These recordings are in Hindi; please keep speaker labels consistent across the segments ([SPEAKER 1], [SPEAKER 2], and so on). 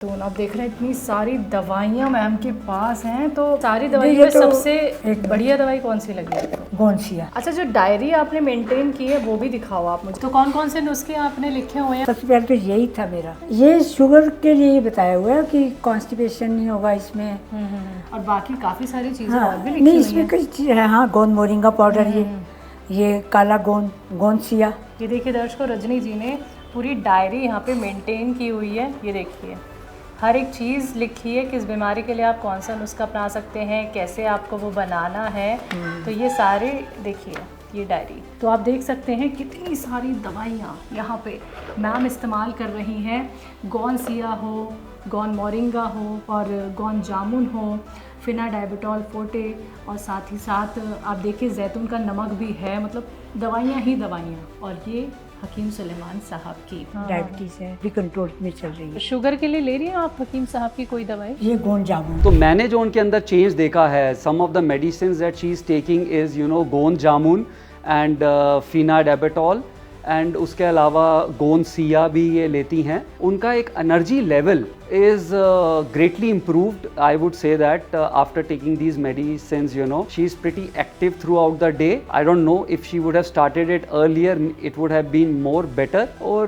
[SPEAKER 1] तो आप देख रहे हैं इतनी सारी दवाइयाँ मैम के पास हैं, तो सारी दवाइयों में सबसे एक बढ़िया दवाई कौन सी लगी आपको?
[SPEAKER 2] गोंसिया।
[SPEAKER 1] अच्छा, जो डायरी आपने मेंटेन की है वो भी दिखाओ आप मुझे। तो कौन कौन से नुस्खे आपने लिखे हुए हैं?
[SPEAKER 2] सबसे पहले तो यही था मेरा, ये शुगर के लिए बताया हुआ है कि कॉन्स्टिपेशन नहीं होगा इसमें।
[SPEAKER 1] और बाकी काफी सारी चीजें
[SPEAKER 2] हाँ,
[SPEAKER 1] और भी लिखी
[SPEAKER 2] नहीं
[SPEAKER 1] हुई
[SPEAKER 2] इसमें
[SPEAKER 1] हैं।
[SPEAKER 2] कुछ चीज़ है। हाँ, गोंद मोरिंगा पाउडर, ये काला गोंसिया।
[SPEAKER 1] ये देखिए दर्शकों, रजनी जी ने पूरी डायरी यहाँ पे मेंटेन की हुई है। ये देखिए हर एक चीज़ लिखी है, किस बीमारी के लिए आप कौन सा नुस्खा अपना सकते हैं, कैसे आपको वो बनाना है। तो ये सारे देखिए ये डायरी, तो आप देख सकते हैं कितनी सारी दवाइयाँ यहाँ पे मैम इस्तेमाल कर रही हैं। गोंसिया हो, गोंद मोरिंगा हो और गोंद जामुन हो, फिनाडाइबिटॉल फोर्टे, और साथ ही साथ आप देखिए जैतून का नमक भी है। मतलब दवाइयाँ ही दवाइयाँ। और ये हकीम सुलेमान साहब की
[SPEAKER 2] डायबिटीज है, भी कंट्रोल में चल रही है।
[SPEAKER 1] शुगर के लिए ले रही हैं आप हकीम साहब की कोई दवाई?
[SPEAKER 2] ये गोंद जामुन।
[SPEAKER 3] तो मैंने जो उनके अंदर चेंज देखा है, some of the medicine that she is taking is gond jamun and फिनाडाइबिटॉल, and उसके अलावा गोंसिया भी ये लेती हैं। उनका एक energy level is greatly improved. I would say that after taking these medicines, she is pretty active throughout the day. I don't know if she would have started it earlier, it would have been more better. Or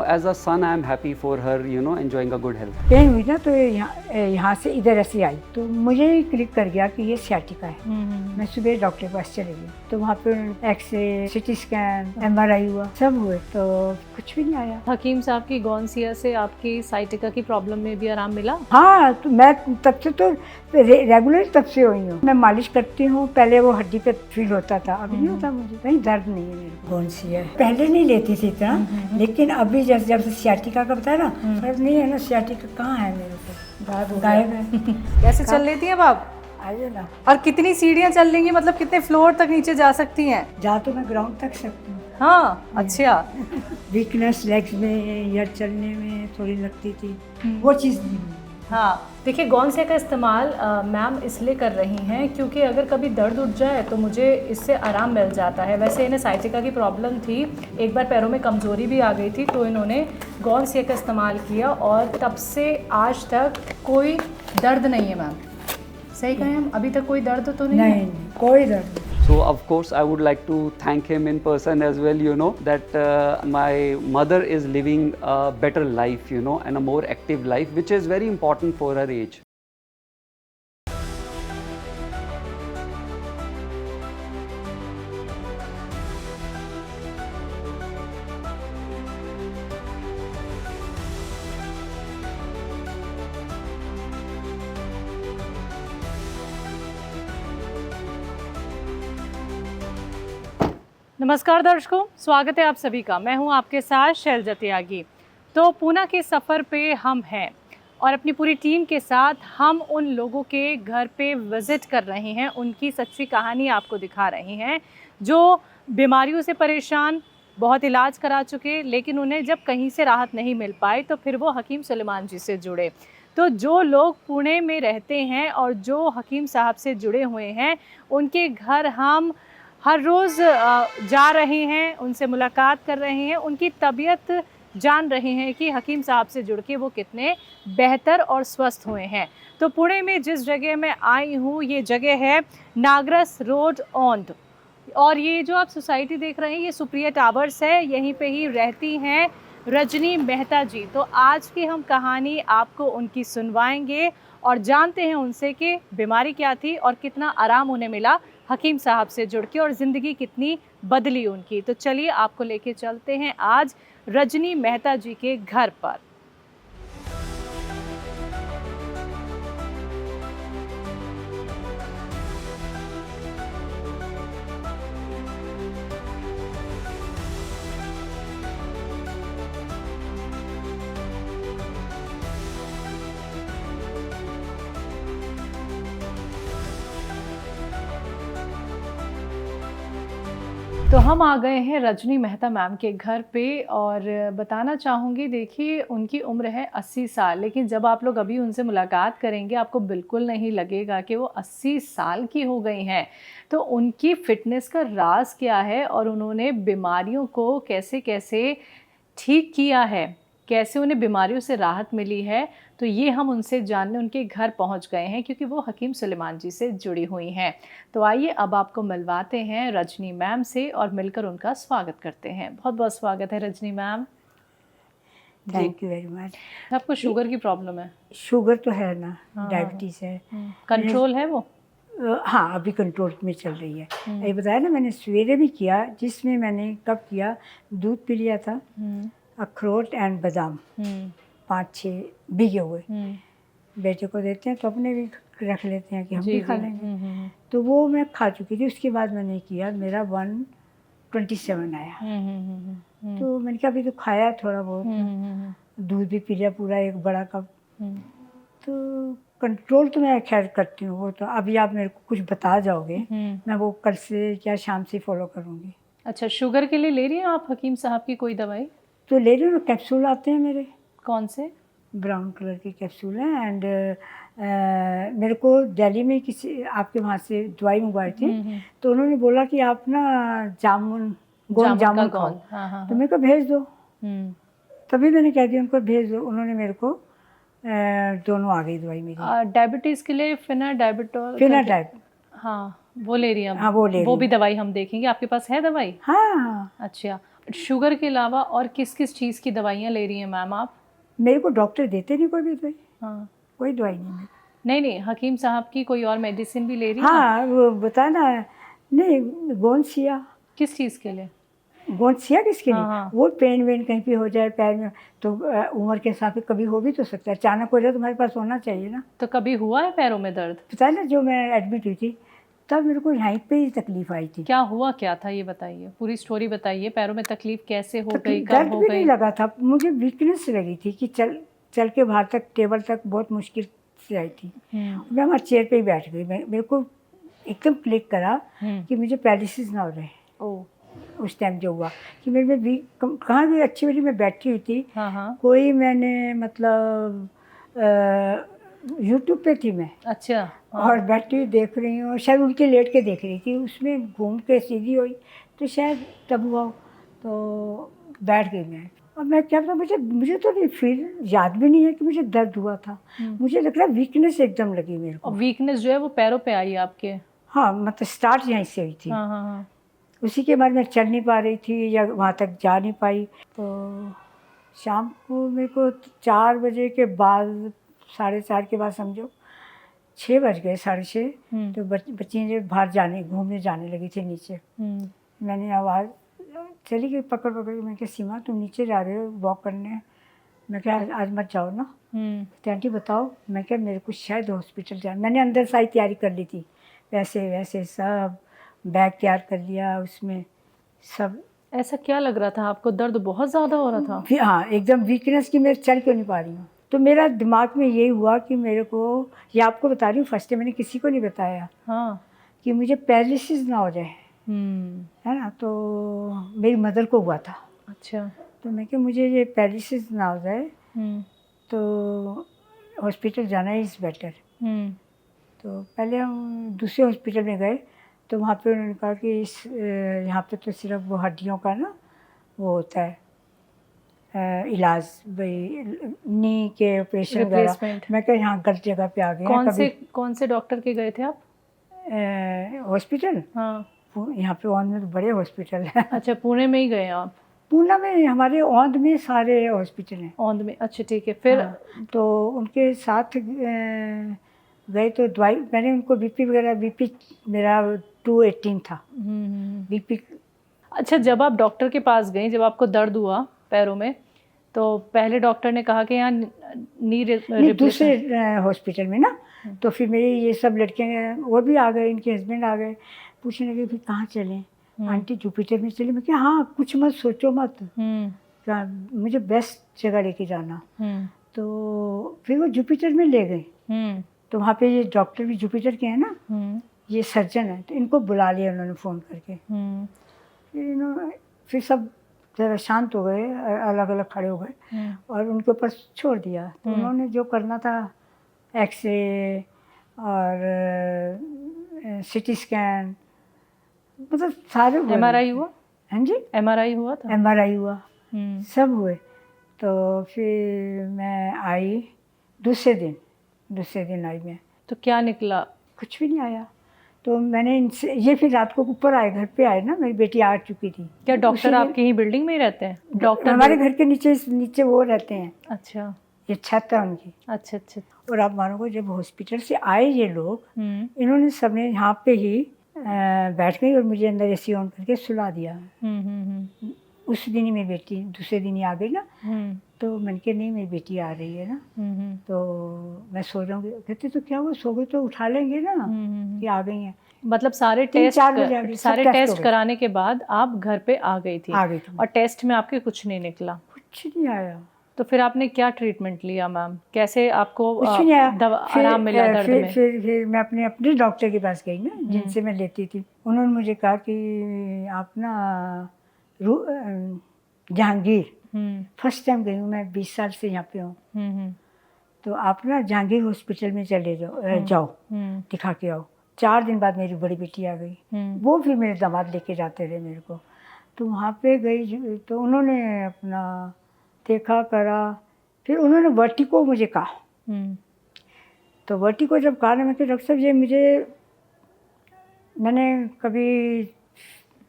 [SPEAKER 3] as a son, I am happy for her, enjoying a good health.
[SPEAKER 2] Pain हुई ना, तो यहाँ से इधर ऐसे आई, तो मुझे ही क्लिक कर गया कि ये सियाटिका है। मैं सुबह डॉक्टर के पास चली गई, तो वहाँ पे एक्सरे, सिटी स्कैन, MRI हुआ, सब हुए, तो कुछ भी नहीं आया।
[SPEAKER 1] हकीम साहब की गोंसिया से आपकी साइटिका की प्रॉब्लम में भी आराम मिला?
[SPEAKER 2] हाँ, तो मैं तब से तो रेगुलर तब से हुई हूँ। मैं मालिश करती हूँ, पहले वो हड्डी पे फील होता था, अभी नहीं होता मुझे, कहीं दर्द नहीं है मेरे को। गोंसिया पहले नहीं लेती थी इतना, लेकिन अभी जब से सियाटिका का बताया ना, फर्क नहीं है ना, सियाटिका कहाँ है मेरे को, गायब है।
[SPEAKER 1] कैसे चल लेती हैं अब आप?
[SPEAKER 2] आइए ना।
[SPEAKER 1] और कितनी सीढ़ियाँ चल लेंगी, मतलब कितने फ्लोर तक नीचे जा सकती हैं?
[SPEAKER 2] जा तो मैं ग्राउंड तक सकती हूँ।
[SPEAKER 1] हाँ, अच्छा।
[SPEAKER 2] वीकनेस लेग्स में या चलने में थोड़ी लगती थी, वो चीज़ नहीं हुई।
[SPEAKER 1] हाँ, देखिए गोंसिया का इस्तेमाल मैम इसलिए कर रही हैं क्योंकि अगर कभी दर्द उठ जाए तो मुझे इससे आराम मिल जाता है। वैसे इन्हें साइटिका की प्रॉब्लम थी, एक बार पैरों में कमज़ोरी भी आ गई थी, तो इन्होंने गोंसिया का इस्तेमाल किया और तब से आज तक कोई दर्द नहीं है मैम। सही कहें हम, अभी तक कोई दर्द तो नहीं है?
[SPEAKER 2] नहीं, कोई दर्द नहीं।
[SPEAKER 3] So of course I would like to thank him in person as well, that my mother is living a better life, and a more active life, which is very important for her age.
[SPEAKER 1] नमस्कार दर्शकों, स्वागत है आप सभी का। मैं हूं आपके साथ शैलजा त्यागी। तो पूना के सफ़र पे हम हैं और अपनी पूरी टीम के साथ हम उन लोगों के घर पे विज़िट कर रहे हैं, उनकी सच्ची कहानी आपको दिखा रहे हैं जो बीमारियों से परेशान, बहुत इलाज करा चुके, लेकिन उन्हें जब कहीं से राहत नहीं मिल पाई तो फिर वो हकीम सुलेमान जी से जुड़े। तो जो लोग पुणे में रहते हैं और जो हकीम साहब से जुड़े हुए हैं, उनके घर हम हर रोज़ जा रहे हैं, उनसे मुलाकात कर रहे हैं, उनकी तबीयत जान रहे हैं कि हकीम साहब से जुड़ के वो कितने बेहतर और स्वस्थ हुए हैं। तो पुणे में जिस जगह मैं आई हूँ, ये जगह है नागरस रोड औंध, और ये जो आप सोसाइटी देख रहे हैं ये सुप्रिया टावर्स है, यहीं पे ही रहती हैं रजनी मेहता जी। तो आज की हम कहानी आपको उनकी सुनवाएंगे और जानते हैं उनसे कि बीमारी क्या थी और कितना आराम उन्हें मिला हकीम साहब से जुड़ के और ज़िंदगी कितनी बदली उनकी। तो चलिए आपको लेके चलते हैं आज रजनी मेहता जी के घर पर। तो हम आ गए हैं रजनी मेहता मैम के घर पे और बताना चाहूँगी, देखिए उनकी उम्र है 80 साल, लेकिन जब आप लोग अभी उनसे मुलाकात करेंगे आपको बिल्कुल नहीं लगेगा कि वो 80 साल की हो गई हैं। तो उनकी फ़िटनेस का राज क्या है और उन्होंने बीमारियों को कैसे कैसे ठीक किया है, कैसे उन्हें बीमारियों से राहत मिली है, तो ये हम उनसे जानने उनके घर पहुंच गए हैं, क्योंकि वो हकीम सुलेमान जी से जुड़ी हुई हैं। तो आइए अब आपको मिलवाते हैं रजनी मैम से और मिलकर उनका स्वागत करते हैं। बहुत बहुत स्वागत है Rajni ma'am.
[SPEAKER 2] Thank you very much.
[SPEAKER 1] आपको शुगर की प्रॉब्लम है?
[SPEAKER 2] शुगर तो है ना,
[SPEAKER 1] हाँ,
[SPEAKER 2] डायबिटीज़ है।
[SPEAKER 1] कंट्रोल है वो?
[SPEAKER 2] हाँ, अभी कंट्रोल में चल रही है। ये बताया ना, मैंने सवेरे भी किया, जिसमें मैंने कब किया, दूध पी लिया था, अखरोट एंड बादाम 5-6 भिगे हुए, बेटे को देते हैं तो अपने भी रख लेते हैं कि हम भी खा लेंगे। तो वो मैं खा चुकी थी। उसके बाद मैंने किया, मेरा 127 आया। तो मैंने कहा अभी तो खाया थोड़ा बहुत, दूध भी पी लिया पूरा 1 बड़ा कप। तो कंट्रोल तो मैं खैर करती हूँ, वो तो अभी आप मेरे को कुछ बता जाओगे, मैं वो कल से या शाम से फॉलो करूँगी।
[SPEAKER 1] अच्छा, शुगर के लिए ले रही हैं आप हकीम साहब की कोई दवाई?
[SPEAKER 2] तो ले रही हूँ, कैप्सूल आते हैं मेरे,
[SPEAKER 1] कौन से?
[SPEAKER 2] ब्राउन कलर के कैप्सूल हैं। एंड मेरे को दिल्ली में किसी आपके वहाँ से दवाई मंगवाई थी, तो उन्होंने बोला कि आप ना गोंद जामुन खाओ। तो मेरे को भेज दो, तभी मैंने कह दिया उनको भेज दो। उन्होंने मेरे को दोनों आ गई दवाई मेरी।
[SPEAKER 1] डायबिटीज़ के लिए फिनाडाइबिटोल, हाँ वो ले रही हैं?
[SPEAKER 2] हाँ वो ले रही।
[SPEAKER 1] वो भी दवाई हम देखेंगे। आपके पास है दवाई?
[SPEAKER 2] हाँ।
[SPEAKER 1] अच्छा, शुगर के अलावा और किस किस चीज़ की दवाइयाँ ले रही हैं मैम आप?
[SPEAKER 2] मेरे को डॉक्टर देते नहीं कोई भी दवाई।
[SPEAKER 1] हाँ,
[SPEAKER 2] कोई दवाई नहीं मेरे।
[SPEAKER 1] नहीं, हकीम साहब की कोई और मेडिसिन भी ले रही हैं?
[SPEAKER 2] हाँ, वो बता ना, नहीं गोंसिया।
[SPEAKER 1] किस चीज़ के लिए?
[SPEAKER 2] गोंसिया किसके लिए?
[SPEAKER 1] हाँ।
[SPEAKER 2] वो पेन वेन कहीं भी हो जाए पैर में, तो उम्र के हिसाब से कभी हो भी तो सकता है, अचानक हो जाए, तुम्हारे पास होना चाहिए ना।
[SPEAKER 1] तो कभी हुआ है पैरों में दर्द?
[SPEAKER 2] पता है ना, जो मैं एडमिट हुई थी तब मेरे को यहाँ पे ही तकलीफ आई थी।
[SPEAKER 1] क्या हुआ क्या था ये बताइए, पूरी स्टोरी बताइए। पैरों में तकलीफ कैसे हो गई, कब
[SPEAKER 2] दर्द
[SPEAKER 1] हो
[SPEAKER 2] भी
[SPEAKER 1] गई?
[SPEAKER 2] नहीं लगा था, मुझे वीकनेस लगी थी कि चल के बाहर तक, टेबल तक बहुत मुश्किल से आई थी। मैं वहाँ चेयर पे ही बैठ गई। मेरे को एकदम क्लिक करा कि मुझे पैरालिसिस ना हो रहे। उस टाइम जो हुआ कि मेरे में कहाँ भी अच्छी वाली मैं बैठी हुई थी। कोई मैंने मतलब यूट्यूब पे थी मैं।
[SPEAKER 1] अच्छा।
[SPEAKER 2] और बैठी हुई देख रही हूँ, शायद उनके लेट के देख रही थी, उसमें घूम के सीधी हुई, तो शायद तब हुआ। तो बैठ गई मैं, और मैं क्या पता, मुझे तो नहीं, फिर याद भी नहीं है कि मुझे दर्द हुआ था। मुझे लग रहा है वीकनेस एकदम लगी मेरे को।
[SPEAKER 1] वीकनेस जो है वो पैरों पे आई आपके?
[SPEAKER 2] हाँ, मतलब स्टार्ट यहीं से हुई थी। उसी के बाद मैं चल नहीं पा रही थी या वहाँ तक जा नहीं पाई। तो शाम को मेरे को 4 बजे के बाद, 4:30 के बाद समझो 6 बज गए, 6:30। तो बच्ची बाहर घूमने जाने लगी थी नीचे। मैंने आवाज़ चली गई, पकड़ मैं क्या, सीमा तुम नीचे जा रहे हो वॉक करने? मैं क्या आज मत जाओ ना। तो आंटी बताओ। मैं क्या, मेरे को शायद हॉस्पिटल जाना। मैंने अंदर सारी तैयारी कर ली थी, वैसे सब बैग तैयार कर लिया, उसमें सब।
[SPEAKER 1] ऐसा क्या लग रहा था आपको, दर्द बहुत ज़्यादा हो रहा था?
[SPEAKER 2] हाँ, एकदम वीकनेस की, मैं चल क्यों नहीं पा रही हूँ। तो मेरा दिमाग में यही हुआ कि मेरे को, ये आपको बता रही हूँ, फर्स्ट टाइम मैंने किसी को नहीं बताया कि मुझे पैरालिसिस ना हो जाए, है ना। तो मेरी मदर को हुआ था।
[SPEAKER 1] अच्छा।
[SPEAKER 2] तो मैं कि मुझे ये पैरालिसिस ना हो जाए, तो हॉस्पिटल जाना इज़ बेटर। तो पहले हम दूसरे हॉस्पिटल में गए, तो वहाँ पे उन्होंने कहा कि यहाँ पे तो सिर्फ वो हड्डियों का ना वो होता है इलाज, भाई नी के ऑपरेशन वगैरह। मैं क्या, यहाँ गलत जगह पे आ गए।
[SPEAKER 1] कौन से डॉक्टर के गए थे आप?
[SPEAKER 2] हॉस्पिटल? हाँ, यहाँ पे औंध में तो बड़े हॉस्पिटल हैं।
[SPEAKER 1] अच्छा, पुणे में ही गए आप? पुणे
[SPEAKER 2] में, हमारे औंध में सारे हॉस्पिटल हैं।
[SPEAKER 1] औंध में, अच्छा ठीक है। फिर
[SPEAKER 2] तो उनके साथ गए, तो दवाई मैंने उनको, बीपी मेरा 218 था बीपी।
[SPEAKER 1] अच्छा, जब आप डॉक्टर के पास गए, जब आपको दर्द हुआ पैरों में, तो पहले डॉक्टर ने कहा कि यहाँ नहीं,
[SPEAKER 2] दूसरे हॉस्पिटल में ना। तो फिर मेरी ये सब लड़कियाँ, वो भी आ गए, इनके हस्बैंड आ गए, पूछने लगे फिर कहाँ चलें? आंटी जुपिटर में चले। मैं क्या, हाँ कुछ मत सोचो मत, मुझे बेस्ट जगह लेके जाना। तो फिर वो जुपिटर में ले गए। तो वहाँ पे ये डॉक्टर भी जुपिटर के हैं ना, ये सर्जन है, तो इनको बुला लिया उन्होंने फ़ोन करके। फिर सब ज़रा शांत हो गए, अलग अलग खड़े हो गए, और उनके ऊपर छोड़ दिया। तो उन्होंने जो करना था, एक्सरे और सिटी स्कैन, मतलब सारे।
[SPEAKER 1] MRI हुआ?
[SPEAKER 2] हाँ जी,
[SPEAKER 1] MRI हुआ था?
[SPEAKER 2] MRI हुआ, सब हुए। तो फिर मैं आई दूसरे दिन आई मैं।
[SPEAKER 1] तो क्या निकला?
[SPEAKER 2] कुछ भी नहीं आया। तो मैंने इनसे ये फिर रात को ऊपर आए, घर पे आए ना, मेरी बेटी आ चुकी थी।
[SPEAKER 1] क्या डॉक्टर
[SPEAKER 2] उसी दिन-
[SPEAKER 1] आपके ही बिल्डिंग में ही रहते हैं? डॉक्टर
[SPEAKER 2] हमारे घर के नीचे वो रहते हैं,
[SPEAKER 1] अच्छा
[SPEAKER 2] ये छत है उनकी।
[SPEAKER 1] अच्छा अच्छा।
[SPEAKER 2] और आप मानोगे जब हॉस्पिटल से आए ये लोग,
[SPEAKER 1] हम्म
[SPEAKER 2] इन्होंने सबने यहाँ पे ही बैठ गई और मुझे अंदर एसी ऑन करके सुला दिया।
[SPEAKER 1] हम्म।
[SPEAKER 2] उस दिन ही मेरी बेटी दूसरे दिन ही आ गई ना।
[SPEAKER 1] हम्म
[SPEAKER 2] तो मैंने कहा नहीं, मेरी बेटी आ रही है ना,
[SPEAKER 1] हम्म
[SPEAKER 2] तो मैं सो जाऊँगी। कहते तो क्या हुआ, सो गई तो उठा लेंगे ना कि आ गई हैं।
[SPEAKER 1] मतलब सारे
[SPEAKER 2] 3-4 बजे आ गई, सब
[SPEAKER 1] सारे
[SPEAKER 2] टेस्ट हो
[SPEAKER 1] टेस्ट
[SPEAKER 2] गए।
[SPEAKER 1] कराने के बाद आप घर पे आ गई थी?
[SPEAKER 2] आ गई थी।
[SPEAKER 1] और टेस्ट में आपके कुछ नहीं निकला?
[SPEAKER 2] कुछ नहीं आया।
[SPEAKER 1] तो फिर आपने क्या ट्रीटमेंट लिया मैम? कैसे आपको
[SPEAKER 2] कुछ नहीं आया।
[SPEAKER 1] आराम मिला दर्द में?
[SPEAKER 2] फिर मैं अपने डॉक्टर के पास गई ना, जिनसे मैं लेती थी। उन्होंने मुझे कहा कि आप ना जहांगीर, फर्स्ट टाइम गई हूँ मैं, 20 साल से यहाँ पे हूँ, तो आप ना जहांगीर हॉस्पिटल में चले जाओ दिखा के आओ। 4 दिन बाद मेरी बड़ी बेटी आ गई। वो फिर मेरे दामाद लेके जाते रहे मेरे को। तो वहाँ पे गई तो उन्होंने अपना देखा करा। फिर उन्होंने वर्टिको मुझे कहा। तो वर्टिको जब कहा ना, मैं डॉक्टर साहब ये मैंने कभी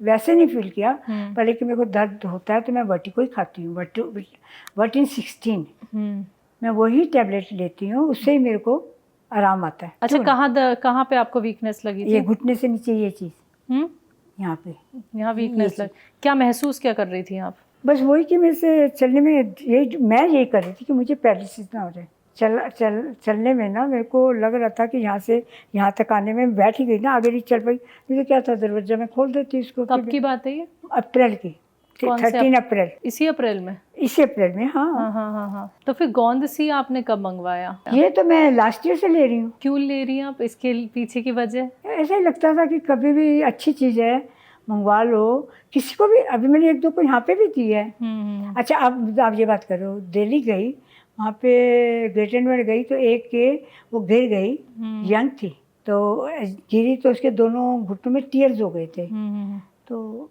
[SPEAKER 2] वैसे नहीं फील किया, पर लेकिन मेरे को दर्द होता है तो मैं वर्टिको ही खाती हूँ, वर्टिन 16। मैं वही टैबलेट लेती हूँ, उससे ही मेरे को आराम आता है।
[SPEAKER 1] अच्छा, कहाँ पे आपको वीकनेस लगी थी?
[SPEAKER 2] ये घुटने से नीचे ये चीज़, यहाँ पे,
[SPEAKER 1] यहाँ वीकनेस लगी। क्या महसूस क्या कर रही थी आप?
[SPEAKER 2] बस वही कि मेरे से चलने में मैं यही कर रही थी कि मुझे पैरालिसिस ना हो जाए। चलने में ना मेरे को लग रहा था कि यहाँ से यहाँ तक आने में बैठ ही गई ना, आगे नहीं चल पाई। मुझे क्या था, दरवाजा में खोल देती इसको।
[SPEAKER 1] कब की बात है ये?
[SPEAKER 2] अप्रैल की, 13 अप्रैल।
[SPEAKER 1] इसी अप्रैल में?
[SPEAKER 2] इसी अप्रैल में, हाँ।
[SPEAKER 1] हाँ। तो फिर गोंद सी आपने कब मंगवाया?
[SPEAKER 2] ये तो मैं लास्ट ईयर से ले रही हूँ।
[SPEAKER 1] क्यों ले रही हैं आप? इसके पीछे की वजह?
[SPEAKER 2] ऐसा ही लगता था कि कभी भी अच्छी चीज़ है मंगवा लो, किसी को भी। अभी मैंने 1-2 को यहाँ पे भी दी है। अच्छा, अब आप ये बात करो, दिल्ली गई, वहाँ पे ग्रेटर नोएडा गई तो एक के वो गिर गई, यंग थी, तो गिरी तो उसके दोनों घुटनों में टीयर्स हो गए थे। तो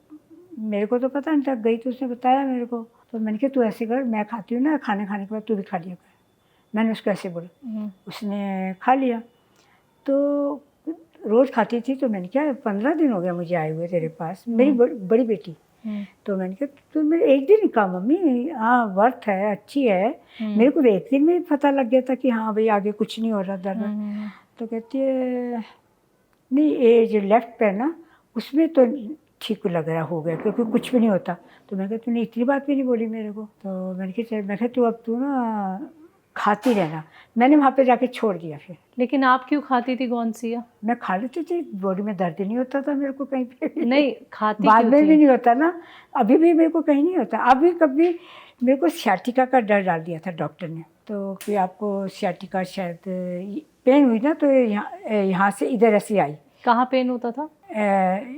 [SPEAKER 2] मेरे को तो पता नहीं था, गई तो उसने बताया मेरे को। तो मैंने कहा तू ऐसे कर, मैं खाती हूँ ना, खाने के बाद तू भी खा लिया कर। मैंने उसको ऐसे बोला, उसने खा लिया। तो रोज़ खाती थी। तो मैंने कहा 15 दिन हो गया मुझे आए हुए तेरे पास, मेरी बड़ी बेटी। तो मैंने कहा तो मेरे एक दिन कहा मम्मी, हाँ वर्थ है, अच्छी है। मेरे को एक दिन में पता लग गया था कि हाँ भाई आगे कुछ नहीं हो रहा दर्द। तो कहती है नहीं, ये जो लेफ्ट पैर ना, उसमें तो ठीक लग रहा हो गया, क्योंकि कुछ भी नहीं होता। तो मैंने कहा तूने इतनी बात भी नहीं बोली मेरे को। तो मैंने कहा तू अब तू ना खाती रहना। मैंने वहाँ पे जाके छोड़ दिया फिर।
[SPEAKER 1] लेकिन आप क्यों खाती थी गोंदसिया?
[SPEAKER 2] मैं खा लेती थी, बॉडी में दर्द नहीं होता था मेरे को कहीं पे भी।
[SPEAKER 1] नहीं खाती
[SPEAKER 2] बाद
[SPEAKER 1] क्यों
[SPEAKER 2] में
[SPEAKER 1] थी?
[SPEAKER 2] भी नहीं होता ना, अभी भी मेरे को कहीं नहीं होता। अभी कभी मेरे को सियाटिका का डर डाल दिया था डॉक्टर ने, तो कि आपको सियाटिका शायद पेन हुई ना, तो यहाँ से इधर ऐसे आई।
[SPEAKER 1] कहाँ पेन होता था?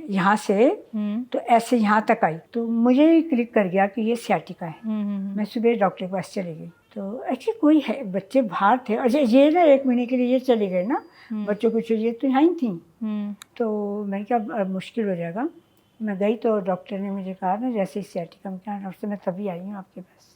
[SPEAKER 2] यहाँ से तो ऐसे यहाँ तक आई। तो मुझे ही क्लिक कर गया कि ये सियाटिका है। मैं सुबह डॉक्टर के पास चली गई। तो एक्चुअली कोई है, बच्चे बाहर थे और ये ना 1 महीने के लिए ये चले गए ना, बच्चों को चाहिए तो यहाँ ही थी। तो मैंने कहा मुश्किल हो जाएगा। मैं गई तो डॉक्टर ने मुझे कहा ना जैसे सियाटिका में, कहा डॉक्टर मैं तभी आई हूँ आपके पास,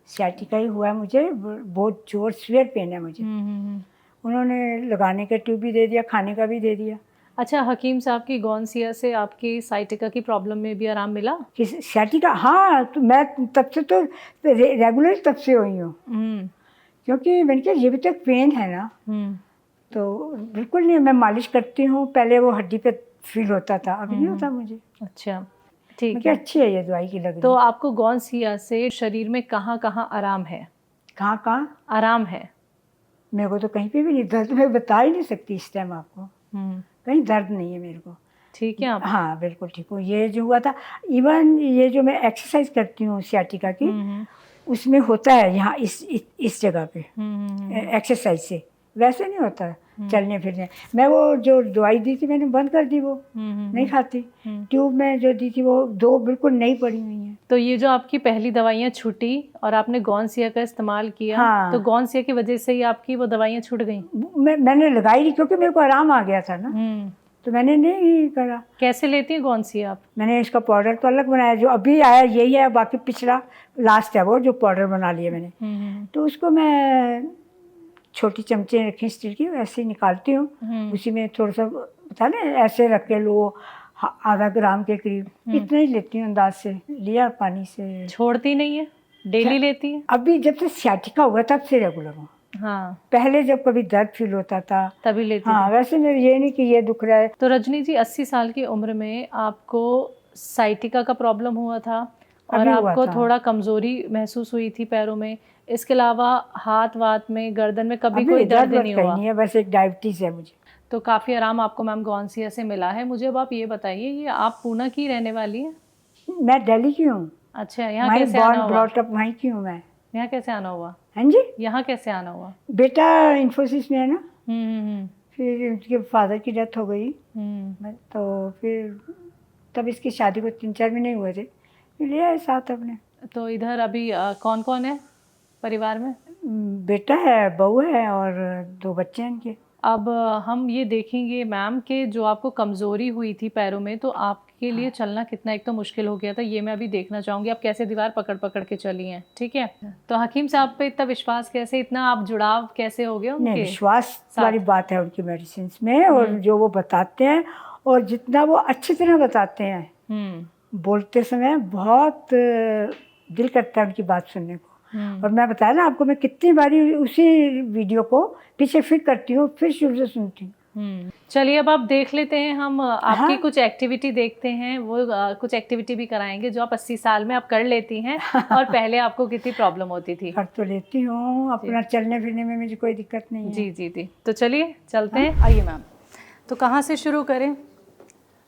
[SPEAKER 2] सियाटिका ही हुआ है मुझे, बहुत जोर सीवियर पेन है मुझे। उन्होंने लगाने का ट्यूब भी दे दिया, खाने का भी दे दिया।
[SPEAKER 1] अच्छा, हकीम साहब की गोंदसिया से आपकी साइटिका की प्रॉब्लम में भी आराम मिला?
[SPEAKER 2] सियाटिका, हाँ। तो मैं तब से तो रेगुलर तब से हुई हूँ, क्योंकि मैंने कहा ये भी तो पेन है ना। तो बिल्कुल नहीं, मैं मालिश करती हूँ। पहले वो हड्डी पे फील होता था, अभी नहीं होता मुझे।
[SPEAKER 1] अच्छा, ठीक
[SPEAKER 2] है।
[SPEAKER 1] है।
[SPEAKER 2] अच्छी है ये दवाई की लग रही।
[SPEAKER 1] तो आपको गोंदसिया से शरीर में कहाँ आराम है? कहाँ आराम है? मेरे
[SPEAKER 2] को तो कहीं पे भी नहीं दर्द, मैं बता ही नहीं सकती इस टाइम आपको। कहीं दर्द नहीं है मेरे को।
[SPEAKER 1] ठीक है आप?
[SPEAKER 2] हाँ बिल्कुल ठीक हूँ। ये जो हुआ था, इवन ये जो मैं एक्सरसाइज करती हूँ सियाटिका की, उसमें होता है यहाँ इस जगह पे एक्सरसाइज से, वैसे नहीं होता चलने फिरने। मैं वो जो दवाई दी थी मैंने बंद कर दी, वो नहीं खाती। ट्यूब में जो दी थी वो 2 बिल्कुल नई पड़ी हुई हैं।
[SPEAKER 1] तो ये जो आपकी पहली दवाइयाँ छूटी और आपने गोंदसिया का इस्तेमाल किया,
[SPEAKER 2] हाँ।
[SPEAKER 1] तो गोंदसिया की वजह से ही आपकी वो दवाइयाँ छूट गई?
[SPEAKER 2] मैंने लगाई नहीं, क्योंकि मेरे को आराम आ गया था ना। तो मैंने नहीं करा।
[SPEAKER 1] कैसे लेती हैं गौनसिया आप?
[SPEAKER 2] मैंने इसका पाउडर तो अलग बनाया, जो अभी आया यही है, बाकी पिछला लास्ट है वो जो पाउडर बना लिया मैंने। तो उसको मैं छोटी चमचे रखी स्टील की, वैसे ही निकालती हूँ। उसी में थोड़ा सा पता ना ऐसे रख के लो, आधा ग्राम के करीब इतना ही लेती हूँ, अंदाज से लिया, पानी से।
[SPEAKER 1] छोड़ती नहीं है, डेली लेती है?
[SPEAKER 2] अभी जब से सियाटिका हुआ तब से रेगुलर हूँ।
[SPEAKER 1] हाँ,
[SPEAKER 2] पहले जब कभी दर्द फील होता था
[SPEAKER 1] तभी लेती
[SPEAKER 2] हाँ, वैसे मेरे ये नहीं कि ये दुख रहा है।
[SPEAKER 1] तो रजनी जी 80 साल की उम्र में आपको साइटिका का प्रॉब्लम हुआ था और
[SPEAKER 2] अभी हुआ
[SPEAKER 1] आपको
[SPEAKER 2] था।
[SPEAKER 1] थोड़ा कमजोरी महसूस हुई थी पैरों में, इसके अलावा हाथ वात में, गर्दन में कभी
[SPEAKER 2] अभी
[SPEAKER 1] कोई दर्द
[SPEAKER 2] वर्द
[SPEAKER 1] नहीं
[SPEAKER 2] कहीं
[SPEAKER 1] हुआ?
[SPEAKER 2] नहीं है, बस एक डायबिटीज है मुझे।
[SPEAKER 1] तो काफ़ी आराम आपको मैम गौनसिया से मिला है। मुझे अब आप ये बताइए, ये आप पूना की रहने वाली हैं?
[SPEAKER 2] मैं दिल्ली की हूँ।
[SPEAKER 1] अच्छा, यहाँ
[SPEAKER 2] वहीं
[SPEAKER 1] कैसे आना
[SPEAKER 2] बॉर्न
[SPEAKER 1] हुआ?
[SPEAKER 2] ब्रॉट अप वहीं की हूँ मैं।
[SPEAKER 1] यहाँ कैसे आना हुआ?
[SPEAKER 2] हाँ जी,
[SPEAKER 1] यहाँ कैसे आना हुआ?
[SPEAKER 2] बेटा इन्फोसिस में है ना,
[SPEAKER 1] हम्म।
[SPEAKER 2] फिर उसके फादर की डेथ हो गई।
[SPEAKER 1] हम्म।
[SPEAKER 2] तो फिर तब इसकी शादी को 3-4 महीने हुए थे, फिर ले आए साथ अपने।
[SPEAKER 1] तो इधर अभी कौन कौन है परिवार में?
[SPEAKER 2] बेटा है, बहू है और 2 बच्चे हैं इनके।
[SPEAKER 1] अब हम ये देखेंगे मैम कि जो आपको कमज़ोरी हुई थी पैरों में, तो आपके लिए चलना कितना एक तो मुश्किल हो गया था, ये मैं अभी देखना चाहूँगी आप कैसे दीवार पकड़ पकड़ के चली हैं, ठीक है? तो हकीम साहब पे इतना विश्वास कैसे, इतना आप जुड़ाव कैसे हो गए उनके?
[SPEAKER 2] नहीं, विश्वास वाली बात है उनकी मेडिसिन में, और जो वो बताते हैं और जितना वो अच्छी तरह बताते हैं, बोलते समय बहुत दिल करता है उनकी बात सुनने को। और मैं बताया ना आपको, मैं कितनी बारी उसी वीडियो को पीछे फिर करती हूँ, फिर शुरू से सुनती हूँ।
[SPEAKER 1] चलिए अब आप देख लेते हैं, हम आपकी
[SPEAKER 2] हाँ।
[SPEAKER 1] कुछ एक्टिविटी देखते हैं, वो कुछ एक्टिविटी भी कराएंगे जो आप 80 साल में आप कर लेती हैं और पहले आपको कितनी प्रॉब्लम होती थी।
[SPEAKER 2] कर तो लेती हूँ, अपना चलने फिरने में मुझे कोई दिक्कत नहीं है।
[SPEAKER 1] जी जी जी, तो चलिए चलते हैं। आइए मैम, तो कहाँ से शुरू करें?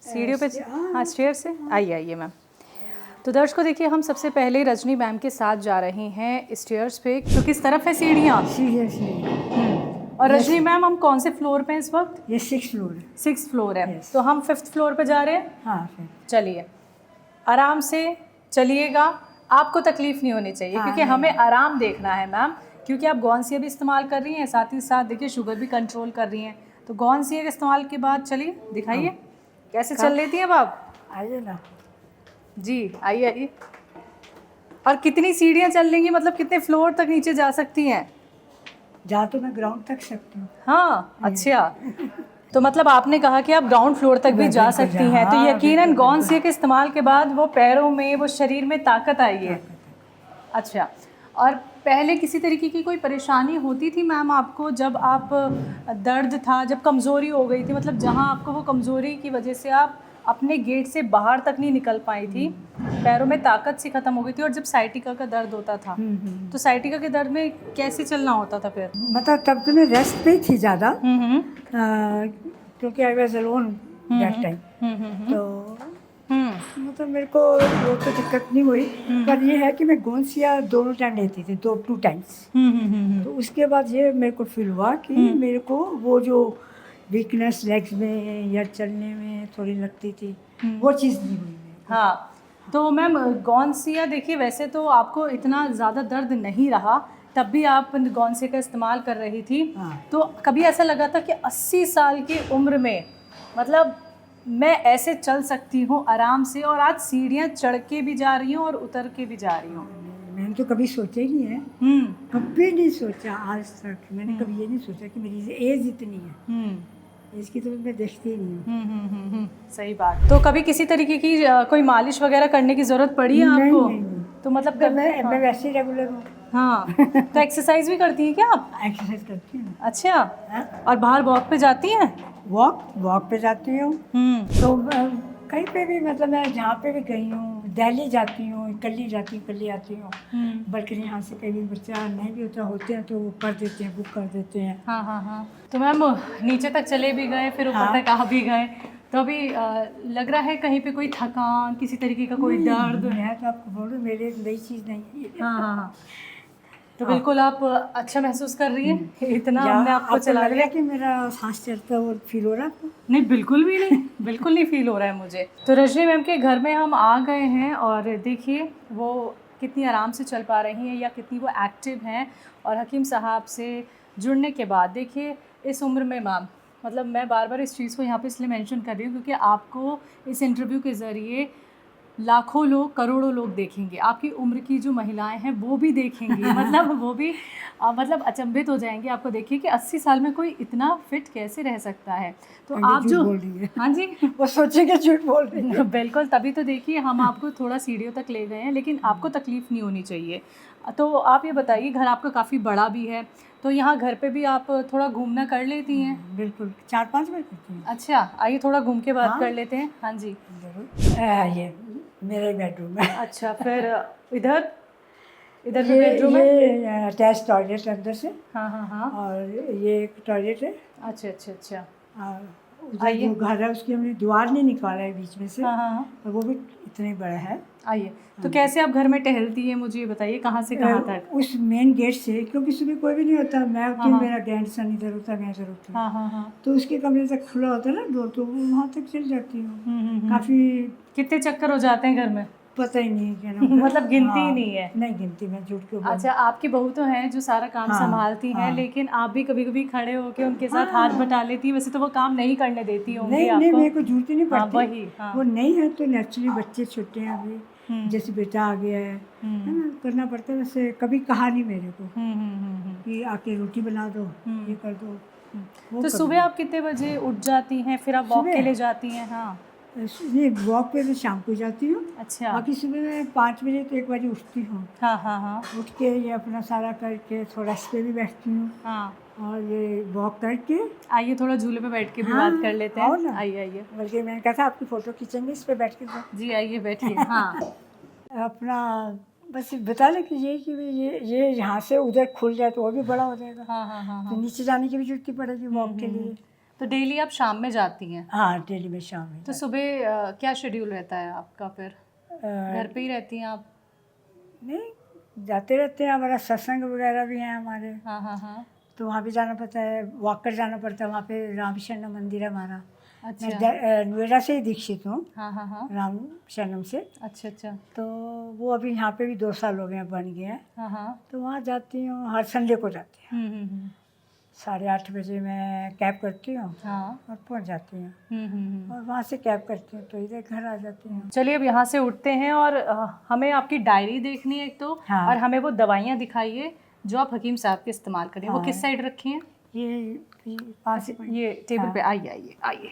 [SPEAKER 1] सीढ़ियों पे? हाँ, स्टेयर से। आइए आइए मैम। तो दर्शकों देखिए, हम सबसे पहले रजनी मैम के साथ जा रहे हैं स्टेयर्स पे। तो किस तरफ है सीढ़ियाँ?
[SPEAKER 2] सीरियसली।
[SPEAKER 1] और रजनी मैम, हम कौन से फ्लोर पे हैं इस वक्त?
[SPEAKER 2] ये 6th फ्लोर है।
[SPEAKER 1] 6th फ्लोर है।
[SPEAKER 2] Yes.
[SPEAKER 1] तो हम 5th फ्लोर पे जा रहे हैं।
[SPEAKER 2] हाँ, फिर
[SPEAKER 1] चलिए, आराम से चलिएगा, आपको तकलीफ नहीं होनी चाहिए।
[SPEAKER 2] हाँ,
[SPEAKER 1] क्योंकि हमें आराम देखना है मैम, क्योंकि आप गौनसिया भी इस्तेमाल कर रही हैं, साथ ही साथ देखिए शुगर भी कंट्रोल कर रही हैं। तो गौनसिया के इस्तेमाल के बाद चलिए दिखाइए कैसे चल लेती हैं अब आप।
[SPEAKER 2] आइए ना
[SPEAKER 1] जी, आइए आइए। और कितनी सीढ़ियाँ चल लेंगी, मतलब कितने फ्लोर तक नीचे जा सकती हैं?
[SPEAKER 2] जा तो मैं ग्राउंड तक सकती हूँ।
[SPEAKER 1] हाँ, अच्छा। तो मतलब आपने कहा कि आप ग्राउंड फ्लोर तक भी जा सकती हैं, तो यकीनन गौनसिया के इस्तेमाल के बाद वो पैरों में, वो शरीर में ताकत आई है। अच्छा, और पहले किसी तरीके की कोई परेशानी होती थी मैम आपको, जब आप दर्द था, जब कमज़ोरी हो गई थी, मतलब जहाँ आपको वो कमज़ोरी की वजह से आप अपने गेट से बाहर तक नहीं निकल पाई थी, पैरों में ताकत सी ख़त्म हो गई थी, और जब साइटिका का दर्द होता था तो साइटिका के दर्द में कैसे चलना होता था फिर?
[SPEAKER 2] मतलब तब तो मैं रेस्ट पे ही थी ज़्यादा, क्योंकि I was alone that time. तो मतलब मेरे को वो तो दिक्कत नहीं हुई, पर ये है कि मैं गौनसिया दोनों टाइम लेती थी, 2 टाइम्स। तो उसके बाद ये मेरे को फील हुआ कि मेरे को वो जो वीकनेस लेग्स में या चलने में थोड़ी लगती थी, वो चीज़ नहीं हुई मेरे को।
[SPEAKER 1] हाँ, तो मैम गौनसिया देखिए, वैसे तो आपको इतना ज़्यादा दर्द नहीं रहा, तब भी आप गौनसिया का इस्तेमाल कर रही थी।
[SPEAKER 2] हाँ।
[SPEAKER 1] तो कभी ऐसा लगा था कि 80 साल की उम्र में मतलब मैं ऐसे चल सकती हूँ आराम से, और आज सीढ़ियाँ चढ़ के भी जा रही हूँ और उतर के भी जा रही हूँ?
[SPEAKER 2] मैंने तो कभी सोचा ही नहीं है, कभी नहीं सोचा आज तक। मैंने कभी ये नहीं सोचा कि मेरी एज इतनी है, इसकी तो मैं देखती ही नहीं हूँ।
[SPEAKER 1] सही बात। तो कभी किसी तरीके की कोई मालिश वगैरह करने की ज़रूरत पड़ी है आपको?
[SPEAKER 2] नहीं।
[SPEAKER 1] तो मतलब
[SPEAKER 2] मैं वैसे ही रेगुलर हूँ।
[SPEAKER 1] हाँ, तो एक्सरसाइज भी करती हैं क्या आप?
[SPEAKER 2] एक्सरसाइज करती हूँ।
[SPEAKER 1] अच्छा,
[SPEAKER 2] हाँ?
[SPEAKER 1] और बाहर वॉक पे जाती हैं?
[SPEAKER 2] वॉक पे जाती हूँ। तो कहीं पे भी, मतलब मैं जहाँ पे भी गई हूँ, दिल्ली जाती हूँ, कल्ली जाती हूँ, कल्ली आती हूँ। बल्कि यहाँ से कहीं बच्चा नहीं भी होता होते हैं तो वो कर देते हैं, बुक कर देते हैं।
[SPEAKER 1] हाँ। तो मैम नीचे तक चले भी गए, फिर ऊपर तक आ भी गए, तो अभी लग रहा है कहीं पे कोई थकान, किसी तरीके का कोई दर्द?
[SPEAKER 2] मैं तो आपको बोलूँ, मेरे नई चीज़ नहीं है।
[SPEAKER 1] हाँ। तो बिल्कुल आप अच्छा महसूस कर रही हैं, इतना हमने आपको चला
[SPEAKER 2] लिया कि मेरा सांस चलता और फील हो रहा है?
[SPEAKER 1] नहीं, बिल्कुल भी नहीं, बिल्कुल नहीं फील हो रहा है मुझे। तो रजनी मैम के घर में हम आ गए हैं, और देखिए वो कितनी आराम से चल पा रही हैं या कितनी वो एक्टिव हैं। और हकीम साहब से जुड़ने के बाद देखिए इस उम्र में मैम मतलब मैं बार बार इस चीज़ को यहाँ पे इसलिए मेंशन कर रही हूँ क्योंकि आपको इस इंटरव्यू के ज़रिए लाखों लोग, करोड़ों लोग देखेंगे, आपकी उम्र की जो महिलाएं हैं वो भी देखेंगी, मतलब वो भी मतलब अचंभित हो जाएंगे आपको देखिए कि 80 साल में कोई इतना फिट कैसे रह सकता है। तो
[SPEAKER 2] ये
[SPEAKER 1] आप
[SPEAKER 2] झूठ
[SPEAKER 1] जो
[SPEAKER 2] बोल रही है।
[SPEAKER 1] हाँ जी
[SPEAKER 2] वो सोचेंगे झूठ बोल रही है।
[SPEAKER 1] बिल्कुल, तभी तो देखिए हम आपको थोड़ा सीढ़ियों तक ले गए हैं, लेकिन आपको तकलीफ़ नहीं होनी चाहिए। तो आप ये बताइए, घर आपका काफ़ी बड़ा भी है, तो यहाँ घर पे भी आप थोड़ा घूमना कर लेती हैं?
[SPEAKER 2] बिल्कुल 4-5 बार करती हूँ।
[SPEAKER 1] अच्छा, आइए थोड़ा घूम के बात
[SPEAKER 2] हाँ।
[SPEAKER 1] कर लेते हैं। हाँ जी।
[SPEAKER 2] जरूर। ये मेरा बेडरूम है।
[SPEAKER 1] अच्छा, फिर इधर इधर भी
[SPEAKER 2] ये
[SPEAKER 1] बेडरूम है?
[SPEAKER 2] ये अटैच टॉयलेट अंदर से,
[SPEAKER 1] हाँ हाँ हाँ।
[SPEAKER 2] और ये एक टॉयलेट है।
[SPEAKER 1] अच्छा अच्छा अच्छा।
[SPEAKER 2] और उधर
[SPEAKER 1] आइए।
[SPEAKER 2] जो घर है उसकी हमने द्वार नहीं निकाला है बीच में से,
[SPEAKER 1] हाँ हाँ हाँ।
[SPEAKER 2] और वो भी इतना ही बड़ा है।
[SPEAKER 1] आइए, तो कैसे आप घर में टहलती हैं, मुझे ये बताइए, कहाँ से कहाँ तक?
[SPEAKER 2] उस मेन गेट से, क्योंकि सुबह कोई भी नहीं होता, मैं होती हूँ,
[SPEAKER 1] हाँ।
[SPEAKER 2] मेरा ग्रैंडसन इधर होता है, मैं इधर होती हूँ,
[SPEAKER 1] हाँ हाँ हाँ।
[SPEAKER 2] तो उसके कमरे तक खुला होता है ना डोर, तो वहाँ तक चल जाती हूँ। काफ़ी
[SPEAKER 1] कितने चक्कर हो जाते हैं घर में?
[SPEAKER 2] पता ही नहीं क्या नाम है।
[SPEAKER 1] मतलब गिनती ही
[SPEAKER 2] हाँ,
[SPEAKER 1] नहीं है?
[SPEAKER 2] नहीं गिनती, मैं झूठ क्यों बोलूं।
[SPEAKER 1] अच्छा, आपकी बहू तो हैं जो सारा काम
[SPEAKER 2] हाँ,
[SPEAKER 1] संभालती हैं,
[SPEAKER 2] हाँ।
[SPEAKER 1] लेकिन आप भी कभी कभी खड़े होके उनके साथ
[SPEAKER 2] हाँ।
[SPEAKER 1] हाथ बटा लेती हैं। वैसे तो वो काम नहीं करने देती होंगी
[SPEAKER 2] नहीं
[SPEAKER 1] आपको।
[SPEAKER 2] नहीं, मेरे को जरूरत ही नहीं
[SPEAKER 1] हाँ
[SPEAKER 2] पड़ती।
[SPEAKER 1] वही, हाँ।
[SPEAKER 2] वो नहीं है तो नेचुरली, बच्चे छोटे हैं अभी, जैसे बेटा आ गया है ना, करना पड़ता है। वैसे कभी कहा नहीं मेरे को कि आके रोटी बना दो, ये कर दो। वो
[SPEAKER 1] तो
[SPEAKER 2] कभी
[SPEAKER 1] सुबह आप कितने बजे उठ जाती हैं, फिर आप वॉक
[SPEAKER 2] सुबह?
[SPEAKER 1] के लिए जाती हैं? हाँ।
[SPEAKER 2] नहीं, वॉक पे मैं शाम को जाती हूँ।
[SPEAKER 1] अच्छा।
[SPEAKER 2] बाकी सुबह मैं 5 बजे तो 1 बजे उठती हूँ।
[SPEAKER 1] हाँ हाँ हाँ
[SPEAKER 2] उठ के ये अपना सारा करके थोड़ा इस पे भी बैठती हूँ,
[SPEAKER 1] हाँ।
[SPEAKER 2] और ये वॉक करके।
[SPEAKER 1] आइए थोड़ा झूले पे बैठ के भी
[SPEAKER 2] हाँ,
[SPEAKER 1] बात कर लेते
[SPEAKER 2] आओ
[SPEAKER 1] हैं।
[SPEAKER 2] ना।
[SPEAKER 1] आइए आइए।
[SPEAKER 2] बल्कि मैंने कहा था आपकी फ़ोटो खींचेंगे इस पे बैठ के, तो
[SPEAKER 1] जी आइए बैठिए। हाँ।
[SPEAKER 2] अपना बस बता लें कि ये यहाँ से उधर खुल जाए तो और भी बड़ा हो जाएगा।
[SPEAKER 1] हाँ हाँ हाँ
[SPEAKER 2] तो
[SPEAKER 1] हाँ।
[SPEAKER 2] नीचे जाने की भी जरूरत नहीं पड़ेगी वॉक के लिए।
[SPEAKER 1] तो डेली आप शाम में जाती हैं?
[SPEAKER 2] हाँ, डेली में शाम में।
[SPEAKER 1] तो सुबह क्या शेड्यूल रहता है आपका फिर? घर पे ही रहती हैं आप?
[SPEAKER 2] नहीं, जाते रहते हैं, हमारा सत्संग वगैरह भी है हमारे,
[SPEAKER 1] हाँ हाँ हाँ।
[SPEAKER 2] तो वहाँ भी जाना पड़ता है, वॉक कर जाना पड़ता है। वहाँ पे राम शरणम मंदिर है हमारा।
[SPEAKER 1] अच्छा।
[SPEAKER 2] मैं नोएडा से ही दीक्षित हूँ,
[SPEAKER 1] हाँ हाँ हाँ।
[SPEAKER 2] राम शरणम से।
[SPEAKER 1] अच्छा अच्छा।
[SPEAKER 2] तो वो अभी यहाँ पे भी 2 साल हो गए हैं, बन गए हैं।
[SPEAKER 1] हाँ हाँ।
[SPEAKER 2] तो वहाँ जाती हूँ, हर संडे को जाती हूँ। 8:30 बजे मैं कैब करती हूँ
[SPEAKER 1] हाँ।
[SPEAKER 2] और पहुँच जाती हूँ, और वहाँ से कैब करती हूँ तो इधर घर आ जाती हूँ।
[SPEAKER 1] चलिए अब यहाँ से उठते हैं और हमें आपकी डायरी देखनी है एक तो,
[SPEAKER 2] हाँ।
[SPEAKER 1] और हमें वो दवाइयाँ दिखाइए जो आप हकीम साहब के इस्तेमाल करें। वो
[SPEAKER 2] हाँ।
[SPEAKER 1] किस साइड रखी हैं?
[SPEAKER 2] ये पास ही पड़ी।
[SPEAKER 1] ये टेबल
[SPEAKER 2] हाँ।
[SPEAKER 1] पे। आइए आइए आइए,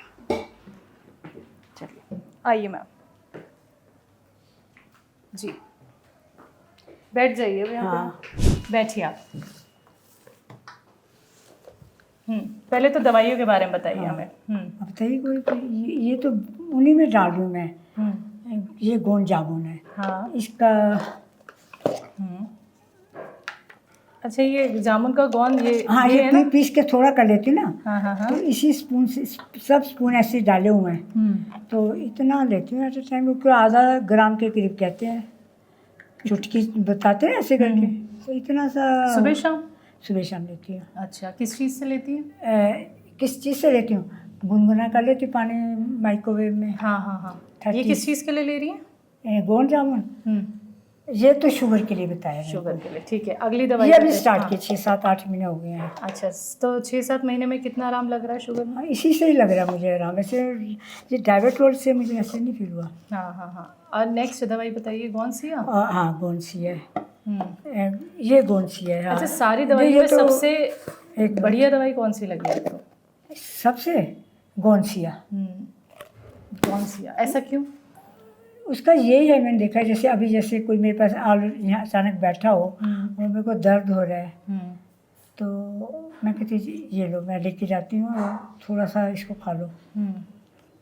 [SPEAKER 1] चलिए आइए मैम जी, बैठ जाइए अब यहाँ
[SPEAKER 2] हाँ।
[SPEAKER 1] पे। बैठिए आप। पहले तो दवाइयों के बारे में बताइए हमें।
[SPEAKER 2] अब बताइए कोई, ये तो उन्हीं में डाल दूँ मैं। ये गोंद जामुन है।
[SPEAKER 1] हाँ।
[SPEAKER 2] इसका
[SPEAKER 1] अच्छा, ये जामुन का गोंद, ये
[SPEAKER 2] हाँ,
[SPEAKER 1] ये है ना?
[SPEAKER 2] पीस के थोड़ा कर लेती हूँ ना।
[SPEAKER 1] हाँ हाँ हाँ।
[SPEAKER 2] तो इसी स्पून से सब स्पून ऐसे डाले हुए हैं, तो इतना लेती हूँ एट ए टाइम, क्योंकि आधा ग्राम के करीब कहते हैं, चुटकी बताते हैं ऐसे करके, तो इतना सा
[SPEAKER 1] सुबह शाम?
[SPEAKER 2] सुबह शाम लेती हूँ।
[SPEAKER 1] अच्छा, किस चीज़ से लेती हैं?
[SPEAKER 2] किस चीज़ से लेती हूँ? गुनगुना कर लेती हूँ पानी माइक्रोवेव में।
[SPEAKER 1] हाँ हाँ हाँ। ये
[SPEAKER 2] 30
[SPEAKER 1] किस चीज़ के लिए ले रही हैं?
[SPEAKER 2] गोंद जामुन, ये तो शुगर के लिए बताया है।
[SPEAKER 1] शुगर के लिए, ठीक है। अगली दवाई
[SPEAKER 2] ये अभी
[SPEAKER 1] बताइए।
[SPEAKER 2] स्टार्ट
[SPEAKER 1] हाँ।
[SPEAKER 2] किए, 6-7-8 महीने हो गए हैं।
[SPEAKER 1] अच्छा, तो 6-7 महीने में कितना आराम लग रहा है शुगर में?
[SPEAKER 2] हाँ, इसी से ही लग रहा है मुझे आराम। वैसे ये डायबिटोल से मुझे ऐसे नहीं फील हुआ।
[SPEAKER 1] हाँ हाँ हाँ। और नेक्स्ट दवाई बताइए, कौन सी है?
[SPEAKER 2] हाँ, गोंसी है। ये गोंसी है। हाँ।
[SPEAKER 1] अच्छा, सारी दवाई
[SPEAKER 2] ये
[SPEAKER 1] में
[SPEAKER 2] तो
[SPEAKER 1] सबसे
[SPEAKER 2] एक
[SPEAKER 1] बढ़िया दवाई कौन सी लगी आपको?
[SPEAKER 2] सबसे गोंसिया।
[SPEAKER 1] कौन सी है? ऐसा क्यों?
[SPEAKER 2] उसका यही है, मैंने देखा है, जैसे अभी जैसे कोई मेरे पास यहाँ अचानक बैठा हो और मेरे को दर्द हो रहा है, तो मैं कहती ये लो, मैं लेके जाती हूँ और थोड़ा सा इसको खा लो।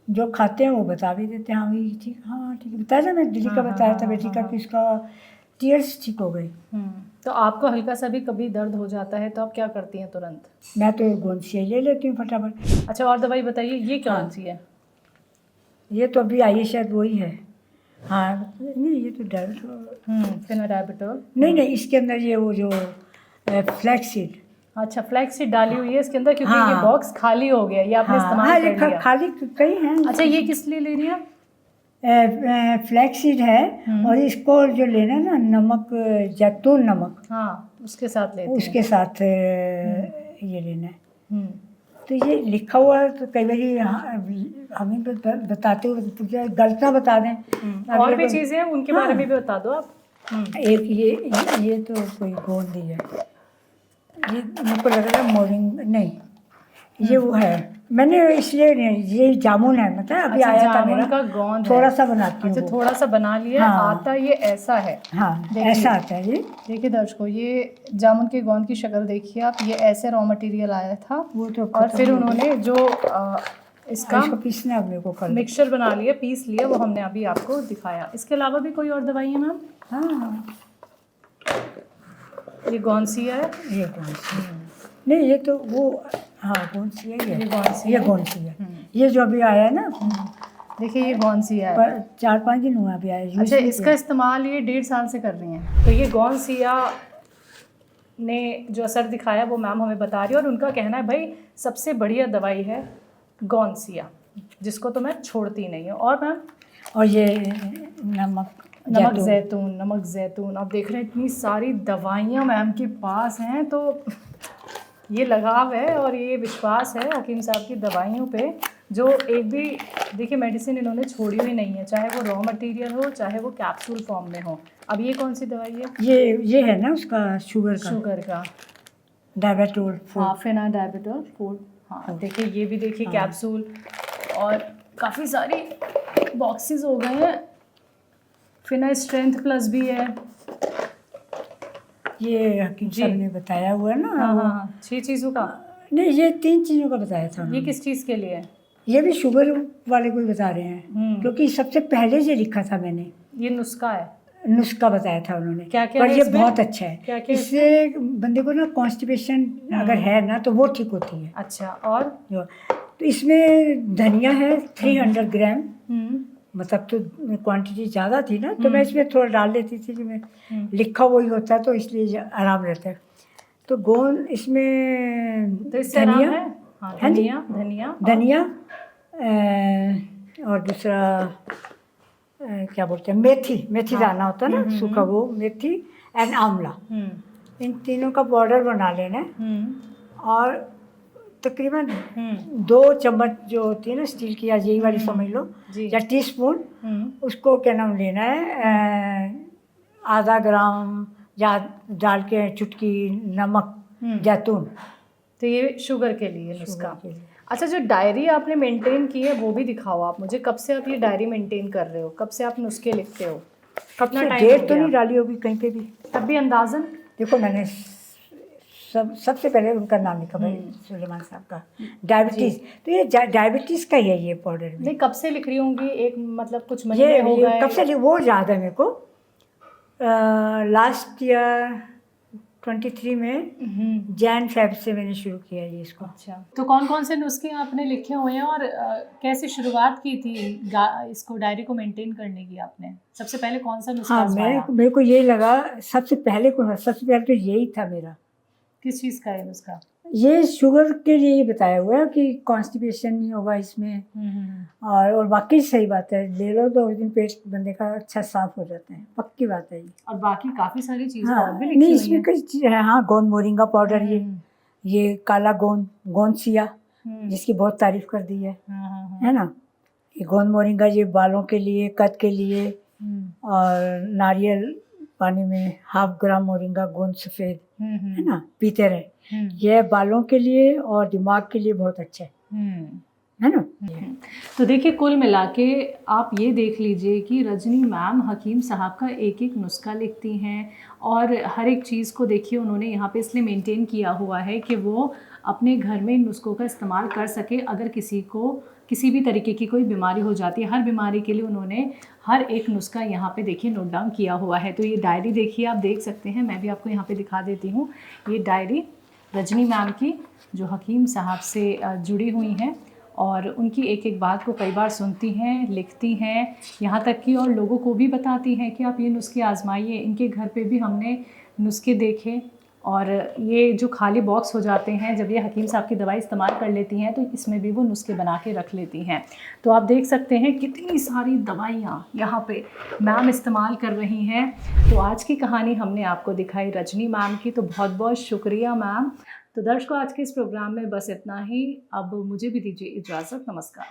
[SPEAKER 2] जो खाते हैं वो बता भी देते हैं, हाँ भाई ठीक, हाँ ठीक है। बताया था, मैं दिल्ली का बताया था बेटी का, कि उसका टीयर्स ठीक हो गई।
[SPEAKER 1] तो आपको हल्का सा भी कभी दर्द हो जाता है तो आप क्या करती हैं तुरंत?
[SPEAKER 2] मैं तो गोंसिया ले लेती हूँ फटाफट।
[SPEAKER 1] अच्छा, और दवाई बताइए, ये कौन सी है?
[SPEAKER 2] ये तो अभी आई है, शायद वही है। हाँ, नहीं ये तो डायबिटोल।
[SPEAKER 1] फेनोडायबिटोल।
[SPEAKER 2] नहीं, इसके अंदर ये वो जो फ्लैक्स सीड।
[SPEAKER 1] अच्छा, फ्लैक्स सीड डाली हुई है इसके अंदर, क्योंकि
[SPEAKER 2] हाँ।
[SPEAKER 1] ये बॉक्स खाली हो गया, ये आपने इस्तेमाल
[SPEAKER 2] हाँ,
[SPEAKER 1] कर लिया।
[SPEAKER 2] ये खाली कई हैं।
[SPEAKER 1] अच्छा, ये किस लिए ले रही हैं आप?
[SPEAKER 2] फ्लैक्स सीड है, और इसको जो लेना है ना, नमक, जैतून नमक,
[SPEAKER 1] हाँ, उसके साथ लेते हैं।
[SPEAKER 2] उसके साथ ये लेना है। तो ये लिखा हुआ है, तो कई बार हमें बताते हुए गलत ना बता दें। अब
[SPEAKER 1] और
[SPEAKER 2] ये
[SPEAKER 1] भी
[SPEAKER 2] कोई-
[SPEAKER 1] चीज़ें हैं उनके बारे में भी बता दो आप।
[SPEAKER 2] एक ये तो कोई गोंदी है, ये मेरे को लग रहा है मोरिंग नहीं, ये वो है, मैंने इसलिए नहीं, ये जामुन है, मतलब अभी
[SPEAKER 1] अच्छा,
[SPEAKER 2] आया था
[SPEAKER 1] जामुन
[SPEAKER 2] मेरा,
[SPEAKER 1] का गोंद है।
[SPEAKER 2] थोड़ा सा बनाती
[SPEAKER 1] अच्छा,
[SPEAKER 2] हूँ वो।
[SPEAKER 1] थोड़ा सा बना लिया।
[SPEAKER 2] हाँ।
[SPEAKER 1] आता ये ऐसा है।
[SPEAKER 2] हाँ
[SPEAKER 1] देखिए।
[SPEAKER 2] ऐसा आता है ये।
[SPEAKER 1] देखिए दर्शकों, ये जामुन के गोंद की शक्ल देखिए आप, ये ऐसे रॉ मटेरियल आया था
[SPEAKER 2] वो तो
[SPEAKER 1] और
[SPEAKER 2] खत्म
[SPEAKER 1] फिर
[SPEAKER 2] हो
[SPEAKER 1] उन्होंने जो इसका
[SPEAKER 2] इसको पीसना है मेरे को कल।
[SPEAKER 1] मिक्सचर बना लिया, पीस लिया, वो हमने अभी आपको दिखाया। इसके अलावा भी कोई और दवाई है मैम?
[SPEAKER 2] हाँ
[SPEAKER 1] ये गोंसिया है।
[SPEAKER 2] ये कौन सी है? नहीं ये तो वो, हाँ कौन सी है
[SPEAKER 1] ये गोंसिया
[SPEAKER 2] ये कौन सी है? ये जो अभी आया है ना,
[SPEAKER 1] देखिए ये गोंसिया है।
[SPEAKER 2] पर 4-5 दिन हुआ अभी आया। यूज़
[SPEAKER 1] अच्छा,
[SPEAKER 2] नहीं
[SPEAKER 1] इसका इस्तेमाल ये 1.5 साल से कर रही हैं। तो ये गोंसिया ने जो असर दिखाया वो मैम हमें बता रही है, और उनका कहना है भाई सबसे बढ़िया दवाई है गोंसिया, जिसको तो मैं छोड़ती नहीं हूँ। और मैम
[SPEAKER 2] किया। और ये नमक
[SPEAKER 1] जैतून, नमक जैतून, आप देख रहे हैं इतनी सारी दवाइयाँ मैम के पास हैं, तो ये लगाव है और ये विश्वास है हकीम साहब की दवाइयों पे, जो एक भी देखिए मेडिसिन इन्होंने छोड़ी हुई नहीं है, चाहे वो रॉ मटेरियल हो चाहे वो कैप्सूल फॉर्म में हो। अब ये कौन सी दवाई है?
[SPEAKER 2] ये है ना उसका शुगर का,
[SPEAKER 1] शुगर का।
[SPEAKER 2] डायबिटोल।
[SPEAKER 1] हाँ, फेनाडाइबिटोल 4। हाँ देखिए, ये भी देखिए कैप्सूल, और काफ़ी सारी बॉक्सेस हो गए हैं। फिना स्ट्रेंथ प्लस भी है।
[SPEAKER 2] ये हकीम साहब ने बताया हुआ है ना।
[SPEAKER 1] हाँ हाँ हाँ, 6 चीज़ों का।
[SPEAKER 2] नहीं ये 3 चीज़ों का बताया था
[SPEAKER 1] ये
[SPEAKER 2] उन्होंने।
[SPEAKER 1] किस चीज़ के लिए है?
[SPEAKER 2] ये भी शुगर वाले को ही बता रहे हैं, क्योंकि सबसे पहले जो लिखा था मैंने,
[SPEAKER 1] ये नुस्खा है।
[SPEAKER 2] नुस्खा बताया था उन्होंने।
[SPEAKER 1] क्या-क्या
[SPEAKER 2] पर
[SPEAKER 1] है
[SPEAKER 2] ये
[SPEAKER 1] इसमें?
[SPEAKER 2] बहुत अच्छा है।
[SPEAKER 1] क्या-क्या है
[SPEAKER 2] इससे बंदे को ना कॉन्स्टिपेशन अगर है ना तो वो ठीक होती है।
[SPEAKER 1] अच्छा, और?
[SPEAKER 2] तो इसमें धनिया है 300 ग्राम,
[SPEAKER 1] हम्म
[SPEAKER 2] मतलब तो क्वांटिटी ज़्यादा थी ना, तो मैं इसमें थोड़ा डाल देती थी कि मैं लिखा वही होता है, तो इसलिए आराम रहता है। तो गोंद इसमें
[SPEAKER 1] तो इससे आराम
[SPEAKER 2] धनिया
[SPEAKER 1] है? हाँ,
[SPEAKER 2] हाँ जी।
[SPEAKER 1] धनिया।
[SPEAKER 2] और दूसरा क्या बोलते हैं, मेथी दाना होता है ना, सूखा, वो मेथी एंड आंवला, इन तीनों का पाउडर बना लेना है। और तकरीबन 2 चम्मच जो होती है ना स्टील की, या यही वाली समझ लो,
[SPEAKER 1] जी।
[SPEAKER 2] या टीस्पून, उसको क्या नाम लेना है, आधा ग्राम या डाल के चुटकी नमक, जैतून।
[SPEAKER 1] तो ये शुगर के लिए नुस्खा।
[SPEAKER 2] के लिए।
[SPEAKER 1] अच्छा, जो डायरी आपने मेंटेन की है वो भी दिखाओ आप मुझे। कब से आप ये डायरी मेंटेन कर रहे हो? कब से आप नुस्खे लिखते हो? कितना टाइम हो
[SPEAKER 2] डेट तो
[SPEAKER 1] गया?
[SPEAKER 2] नहीं डाली होगी कहीं पे भी।
[SPEAKER 1] तब भी अंदाजन?
[SPEAKER 2] देखो मैंने सबसे पहले उनका नाम लिखा भाई सुलेमान साहब का, डायबिटीज़। तो ये डायबिटीज़ का ही है ये पाउडर भी।
[SPEAKER 1] नहीं, कब से लिख रही होंगी? एक मतलब कुछ महीने हो गए?
[SPEAKER 2] कब से वो याद है मेरे को, लास्ट ईयर 23 में जैन फेब से मैंने शुरू किया ये इसको।
[SPEAKER 1] अच्छा, तो कौन कौन से नुस्खे आपने लिखे हुए हैं, और कैसे शुरुआत की थी इसको डायरी को मेंटेन करने की आपने? सबसे पहले कौन सा नुस्खा
[SPEAKER 2] हाँ,
[SPEAKER 1] आजमाया?
[SPEAKER 2] मेरे को यही लगा सबसे पहले तो यही था मेरा।
[SPEAKER 1] किस चीज़ का है नुस्खा?
[SPEAKER 2] ये शुगर के लिए ही बताया हुआ है कि कॉन्स्टिपेशन नहीं होगा इसमें। और बाकी सही बात है, ले लो तो उस दिन पेट बंदे का अच्छा साफ हो जाता है, पक्की बात है ये।
[SPEAKER 1] और बाकी काफ़ी सारी चीज़ें
[SPEAKER 2] हाँ,
[SPEAKER 1] और भी लिखी
[SPEAKER 2] नहीं
[SPEAKER 1] हुई
[SPEAKER 2] इसमें
[SPEAKER 1] हैं।
[SPEAKER 2] कई चीज़ है। हाँ, गोंद मोरिंगा पाउडर, ये काला गोंदसिया, जिसकी बहुत तारीफ कर दी है ना। ये गोंद मोरिंगा ये बालों के लिए, कद के लिए। और नारियल पानी में 1/2 ग्राम मोरिंगा गोंद सफ़ेद, है ना, पीते रहे। ये बालों के लिए और दिमाग के लिए बहुत अच्छा है ना।
[SPEAKER 1] तो देखिए, कुल मिला के आप ये देख लीजिए कि रजनी मैम हकीम साहब का एक एक नुस्खा लिखती हैं, और हर एक चीज़ को देखिए उन्होंने यहाँ पे इसलिए मेंटेन किया हुआ है कि वो अपने घर में इन नुस्खों का इस्तेमाल कर सके। अगर किसी को किसी भी तरीके की कोई बीमारी हो जाती है, हर बीमारी के लिए उन्होंने हर एक नुस्खा यहाँ पे देखिए नोट डाउन किया हुआ है। तो ये डायरी देखिए, आप देख सकते हैं, मैं भी आपको यहाँ पे दिखा देती हूँ। ये डायरी रजनी मैम की जो हकीम साहब से जुड़ी हुई हैं, और उनकी एक एक बात को कई बार सुनती हैं, लिखती हैं, यहाँ तक कि और लोगों को भी बताती हैं कि आप ये नुस्खे आजमाइए। इनके घर पे भी हमने नुस्खे देखे, और ये जो खाली बॉक्स हो जाते हैं जब ये हकीम साहब की दवाई इस्तेमाल कर लेती हैं, तो इसमें भी वो नुस्खे बना के रख लेती हैं। तो आप देख सकते हैं कितनी सारी दवाइयाँ यहाँ पे मैम इस्तेमाल कर रही हैं। तो आज की कहानी हमने आपको दिखाई रजनी मैम की, तो बहुत बहुत शुक्रिया मैम। तो दर्शकों, आज के इस प्रोग्राम में बस इतना ही। अब मुझे भी दीजिए इजाज़त। नमस्कार।